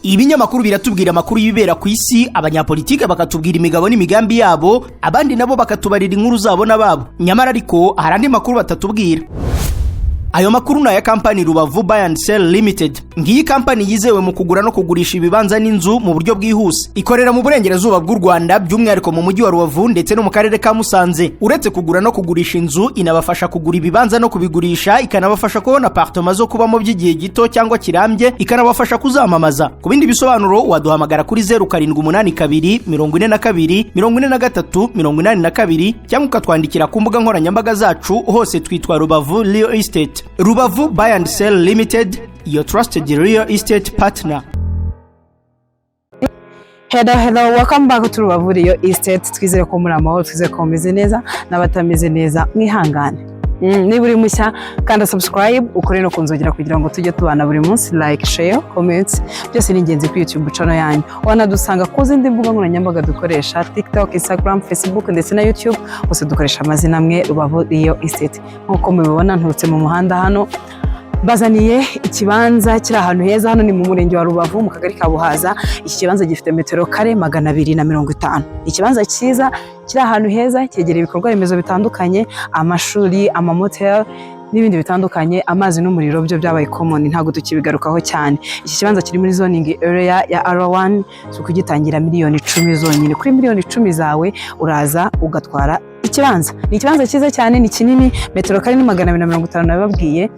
Ibinyamakuru biratubwira amakuru y'ibibera ku isi, abanyapolitike bakatubwira imigabo n'imigambi yabo, abandi nabo bakatubarira inkuru zabo nababo. Nyamara ariko hari andi makuru batatubwira. Ayo makuru na ya kampani Rubavu Buy and Sell Limited. Ngiyi kampani yizewe mu kugura no kugurisha ibibanza n'inzu mu buryo bwihuse. Ikorera mu burengerazuba bw'u Rwanda, by'umwihariko mu mujyi wa Rubavu ndetse no mu karere ka Musanze. Uretse kugura no kugurisha inzu, inabafasha kugura ibibanza no kubigurisha, ikanabafasha kubona apartment zo kubamo by'igihe gito cyangwa kirambye, ikanabafasha kuzamamaza. Ku bindi bisobanuro waduhamagara kuri 0782 42 43 82 cyangwa ukatwandikira ku mbuga nkoranyambaga zacu, hose twitwa Rubavu Real Estate. Rubavu Buy and Sell Limited, your trusted real estate partner. Hello, welcome back to Rubavu Real Estate. Twizere ko muri amahoro, twizere ko mumeze neza n'abatameze neza mwihangane. Niba uri mushya kanda subscribe, ukore no kunzogera kugira ngo tujye tubana buri munsi, like, share, comment. Byose ni ingenzi ku YouTube channel yanyu. Wanadusanga ku zindi mbuga nkoranyambaga dukoresha TikTok, Instagram, Facebook ndetse na YouTube. Bose dukoresha amazina amwe, Rubavu Real Estate. Nkuko mubibona nturutse mu muhanda hano, bazaniye ikibanza kiri ahantu heza. Hano ni mu murenge wa Rubavu mu kagari ka Buhaza. Iki kibanza gifite metero kare 250. Ikibanza cyiza kiri ahantu heza, cyegereye ibikorwa remezo bitandukanye, amashuri, amamotel n'ibindi bitandukanye. Amazi n'umuriro byo byabaye common, ntago tukibigarukaho cyane. Iki kibanza kiri muri zoning area ya R1, so kugitangira miliyoni 10 zonyine. Kuri miliyoni 10 zawe uraza ugatwara ikibanza. Ni ikibanza cyiza cyane, ni kinini, metero kare ni 250 nababwiye.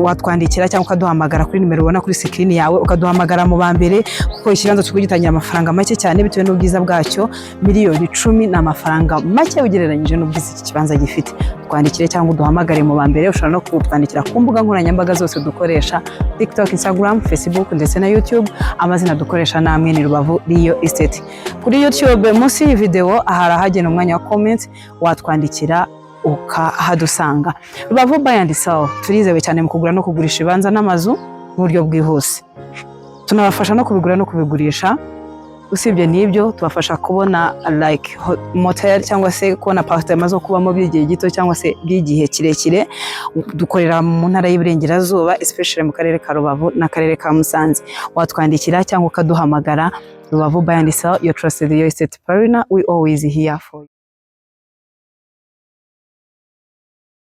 Watwandikira cyangwa ukaduhamagara kuri nimero ubona kuri screen yawe, ukaduhamagara mu bambere, kuko ikibanza tukugitangira amafaranga make cyane bitewe n'ubwiza bwacyo. Miliyoni 10 na amafaranga make ugereranyije n'ubwiza iki kibanza gifite. Twandikire cyangwa uduhamagare mu bambere. Ushobora no kutwandikira ku mbuga nkoranyambaga zose dukoresha, TikTok, Instagram, Facebook ndetse na YouTube. Amazina dukoresha namwe ni Rubavu Real Estate. Kuri YouTube munsi iyi video ahari hagena umwanya wa comment, watwandikira ukahadusanga. Rubavu Buy and Sell turizewe cyane mu kugura no kugurisha ibibanza n'amazu mu buryo bwihuse. Tunabafasha no kubigura no kubigurisha. Usibye n'ibyo tubafasha kubona like motel cyangwa se kubona apartment zo kubamo by'igihe gito cyangwa se by'igihe kirekire. Dukorera mu ntara y'Iburengerazuba, especially mu karere ka Rubavu na karere ka Musanze. Watwandikira cyangwa ukaduhamagara. Rubavu Buy and Sell, your trusted real estate partner. We always here for you.